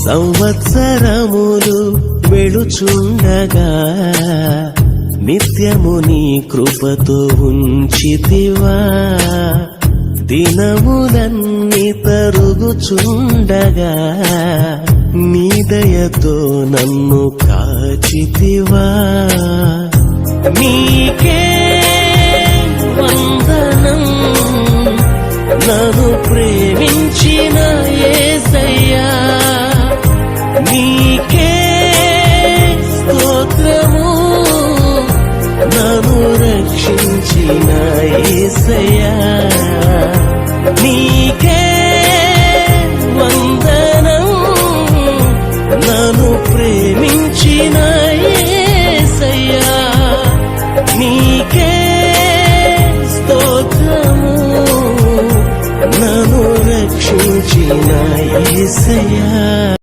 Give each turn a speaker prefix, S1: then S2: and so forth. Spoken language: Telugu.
S1: సంవత్సరములు వెళుచుండగా నిత్యము నీ కృపతో ఉంచితివా. దినములన్నీ తరుగుచుండగా నీ దయతో నన్ను కాచితివా. నీకే వందనం నన్ను ప్రేమించిన యేసయ్యా. నీకే స్తోత్రము నన్ను రక్షించిన యేసయ్యా. నీకే వందనం నన్ను ప్రేమించిన యేసయ్యా. నీకే స్తోత్రము నన్ను రక్షించిన యేసయ్యా.